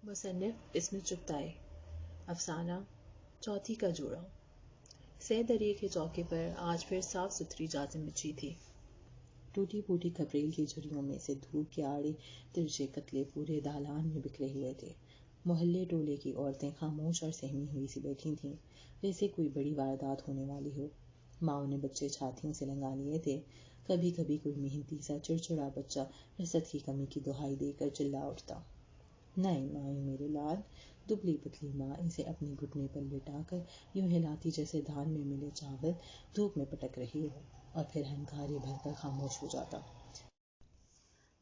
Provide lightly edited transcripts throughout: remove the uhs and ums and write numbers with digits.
मुसन्निफ इसमें चुगताई अफसाना चौथी का जोड़ा। सह दरिए के चौके पर आज फिर साफ सुथरी जाजिम बिछी थी। टूटी फूटी खपरेल की झुरियों में से धूप के आड़े तिरछे कतले पूरे दालान में बिखरे हुए थे। मोहल्ले टोले की औरतें खामोश और सहमी हुई सी बैठी थीं, जैसे कोई बड़ी वारदात होने वाली हो। माओ ने बच्चे छातियों से लंगा लिए थे। कभी कभी कोई मेहनती सा चिड़चिड़ा बच्चा रसद की कमी की दुहाई देकर चिल्ला उठता। नहीं माई मेरे लाल। दुबली पतली माँ इसे अपने घुटने पर लिटाकर यूं हिलाती जैसे धान में मिले चावल धूप में पटक रही हो, और फिर हंकारे भरकर खामोश हो जाता।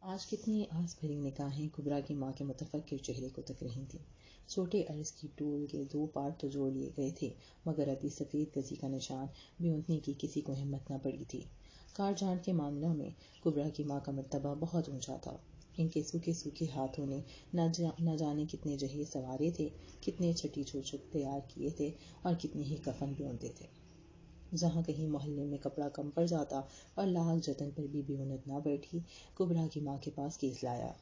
आज कितनी आस भरी निगाहें कुबरा की माँ के मुतफक्किर चेहरे को तक रही थीं। छोटे अर्ज की टूल के 2 पार्ट तो जोड़ लिए गए थे, मगर अभी सफेद गजी का निशान ब्योंतने की किसी को हिम्मत न पड़ी थी। काट झांट के मामलों में कुबरा की माँ का मर्तबा बहुत ऊंचा था। इनके सूखे सूखे हाथों ने न जाने कितने जहेज सवारे थे, कितने छठी छोचक तैयार किए थे, और कितने ही कफन ब्योंते थे। जहाँ कहीं मोहल्ले में कपड़ा कम पड़ जाता और लाल जतन पर भी ब्योनत ना बैठी, कुबरा की माँ के पास केस लाया।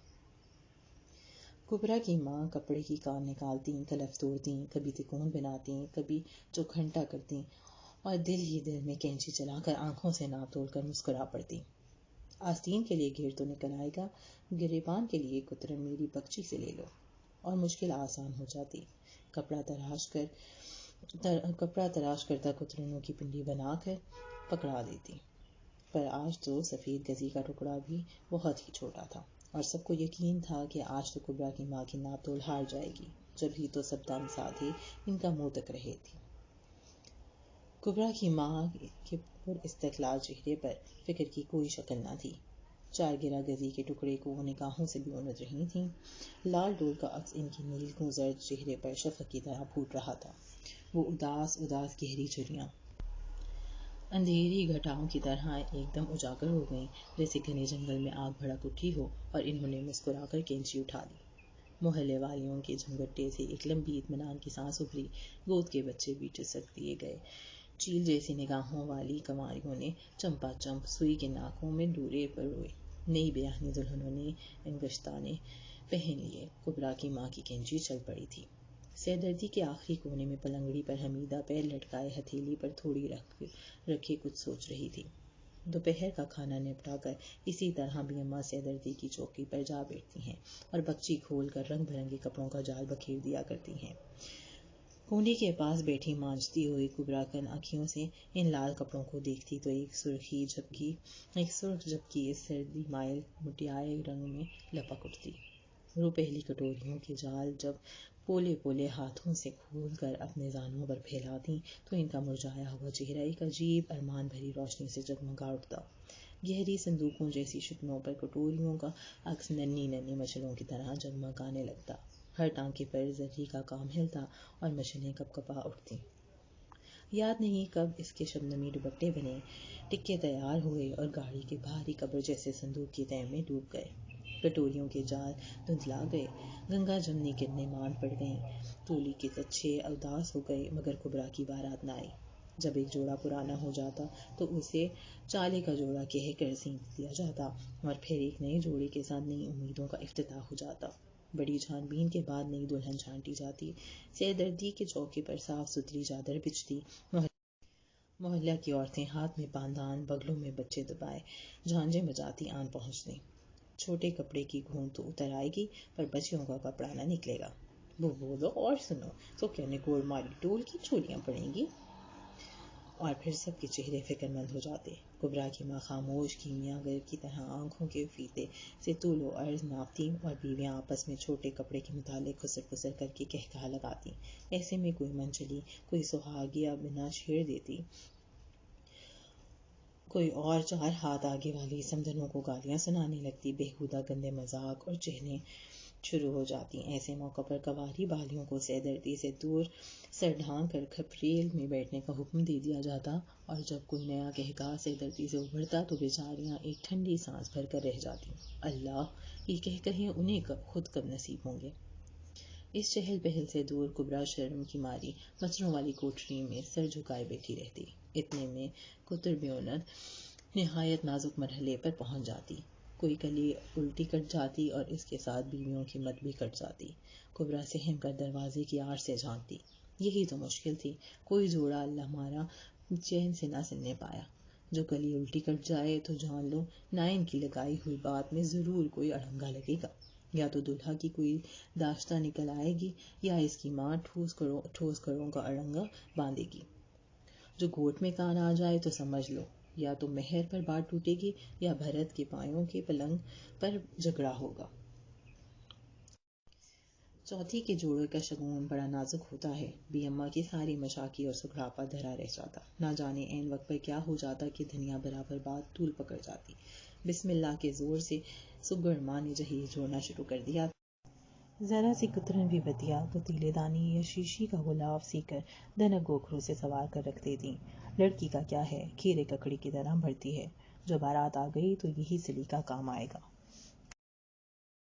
कुबरा की माँ कपड़े की कान निकालती, कलफ तोड़ती, कभी तिकोन बनाती, कभी चौखंटा करती, और दिल ही दिल में कैंची चलाकर आंखों से नाप तोड़कर मुस्कुरा पड़ती। आस्तीन के लिए घेर तो निकल आएगा, गिरेबान के लिए कुतरन मेरी बख्शी से ले लो, और मुश्किल आसान हो जाती। कपड़ा तराश करता कुतरनों की पिंडी बनाकर पकड़ा देती। पर आज तो सफेद गजी का टुकड़ा भी बहुत ही छोटा था, और सबको यकीन था कि आज तो कुबरा की माँ की नाप तोल हार जाएगी। जब ही तो सब दम साधे इनका मुंह तक रहे थी। कुबरा की माँ के पुरइस्तकलाल चेहरे पर फिक्र की कोई शक्ल न थी। 4 गिरा गजी के टुकड़े को वो निगाहों से ब्योनत रही थीं। लाल डोल का अक्स इनकी नील गुजर चेहरे पर शफक की तरह फूट रहा था। वो उदास उदास गहरी झुर्रियां अंधेरी घटाओं की तरह एकदम उजागर हो गईं, जैसे घने जंगल में आग भड़क उठी हो और इन्होंने मुस्कुराकर कैंची उठा ली। मोहल्ले वालियों के झंगट्टे से एक लंबी इत्मीनान की सांस उभरी। गोद के बच्चे भी टिसक दिए गए। चील जैसी निगाहों वाली कंवारियों ने चंपा चंप सुई के नाकों में डोरे पर रोए। नई ब्याहनी दुल्हनों ने अंगश्ताने पहन लिए। कुबरा की माँ की कैंची चल पड़ी थी। सहदर्दी के आखिरी कोने में पलंगड़ी पर हमीदा पैर लटकाए हथेली पर थोड़ी रखे कुछ सोच रही थी। दोपहर का खाना निपटाकर इसी तरह भी अम्मा सहदर्दी की चौकी पर जा बैठती हैं और बक्ची खोलकर रंग बिरंगे कपड़ों का जाल बखेर दिया करती हैं। कोने के पास बैठी मांझती हुई कुबराकन आँखियों से इन लाल कपड़ों को देखती तो एक सुर्ख झपकी इस सर्दी माइल मुटियाए रंग में लपक उठती। रुपहली कटोरियों के जाल जब पोले पोले हाथों से खोलकर अपने जानों पर फैलाती तो इनका मुरझाया हुआ चेहरा एक अजीब अरमान भरी रोशनी से जगमगा उठता। गहरी संदूकों जैसी शिकनों पर कटोरियों का अक्स नन्ही नन्ही मछलियों की तरह जगमगाने लगता। हर टांके पर जर्री का काम हिलता और मछलियाँ कपकपा उठती। याद नहीं कब इसके शबनमी दुपट्टे बने, टिक्के तैयार हुए और गाड़ी के भारी कब्र जैसे संदूक की तह में डूब गए। कटोरियों के जाल धुंधला गए। गंगा जमनी किरणें मांड पड़ गईं। टोली के कच्छे उदास हो गए, मगर कुबरा की बारात न आई। जब एक जोड़ा पुराना हो जाता तो उसे चाले का जोड़ा कहकर सींच दिया जाता, और फिर एक नए जोड़े के साथ नई उम्मीदों का इफ्तिताह हो जाता। बड़ी छानबीन के बाद नई दुल्हन छांटी जाती। सहदर्दी के चौके पर साफ सुथरी चादर बिछती। मोहल्ला की औरतें हाथ में पानदान, बगलों में बच्चे दबाए झांझे बजाती आन पहुंचती। छोटे कपड़े की घूंट तो उतर आएगी, पर बच्चियों का कपड़ा न निकलेगा। वो बोलो और सुनो तो क्या निकोड़ मारी टोल की चोलियां पड़ेंगी। और फिर सबके चेहरे फिक्रमंद हो जाते। कुबरा की माँ खामोश कीमियागर की तरह आंखों के फीते से तूलो अर्ज नापती, और बीवियां आपस में छोटे कपड़े के मुतालिक खुसर खुसर करके कहकहा लगाती। ऐसे में कोई मंचली, कोई सुहागिया बिना छेड़ देती, कोई और 4 हाथ आगे वाली समधनों को गालियां सुनाने लगती। बेहुदा गंदे मजाक और चहने शुरू हो जाती। ऐसे मौक़ों पर कवारी बालियों को सहदर्दी से दूर सर ढांक कर खपरेल में बैठने का हुक्म दे दिया जाता, और जब कोई नया कहका सहदर्दी से उभरता तो बेचारियां एक ठंडी सांस भर कर रह जाती। अल्लाह, ये कहकर उन्हें खुद कब नसीब होंगे। इस चहल पहल से दूर कुबरा शर्म की मारी मच्छरों वाली कोठरी में सर झुकाए बैठी रहती। इतने में कुतर ब्योनत निहायत नाजुक मरहले पर पहुंच जाती। کوئی کلی الٹی کٹ جاتی اور اس کے ساتھ بیویوں کی مت بھی کٹ جاتی۔ کبرا سہم کر دروازے کی آڑ سے جھانکتی۔ یہی تو مشکل تھی، کوئی جوڑا اللہ ہمارا چین سے نہ سننے پایا۔ جو کلی الٹی کٹ جائے تو جان لو نائن کی لگائی ہوئی بات میں ضرور کوئی اڑنگا لگے گا، یا تو دلہا کی کوئی داشتہ نکل آئے گی یا اس کی ماں ٹھوس کروں کا اڑنگا باندھے گی۔ جو گوٹ میں کان آ جائے تو سمجھ لو یا تو مہر پر بات ٹوٹے گی یا بھرت کے پایوں کے پلنگ پر جھگڑا ہوگا۔ چوتھی کے جوڑے کا شگون بڑا نازک ہوتا ہے۔ بی اماں کی ساری مشاکی اور سکھڑاپا دھرا رہ جاتا۔ نہ جانے عین وقت پر کیا ہو جاتا کہ دھنیا برابر بات طول پکڑ جاتی۔ بسم اللہ کے زور سے سگڑ ماں نے جہیز جوڑنا شروع کر دیا۔ ذرا سی کترن بھی بتیا تو تیلے دانی یا شیشی کا غلاف سی کر دھنک گوکھرو سے سوار کر رکھ دیتی۔ لڑکی کا کیا ہے، کھیرے ککڑی کی طرح بڑھتی ہے۔ جو بارات آ گئی تو یہی سلیقہ کام آئے گا۔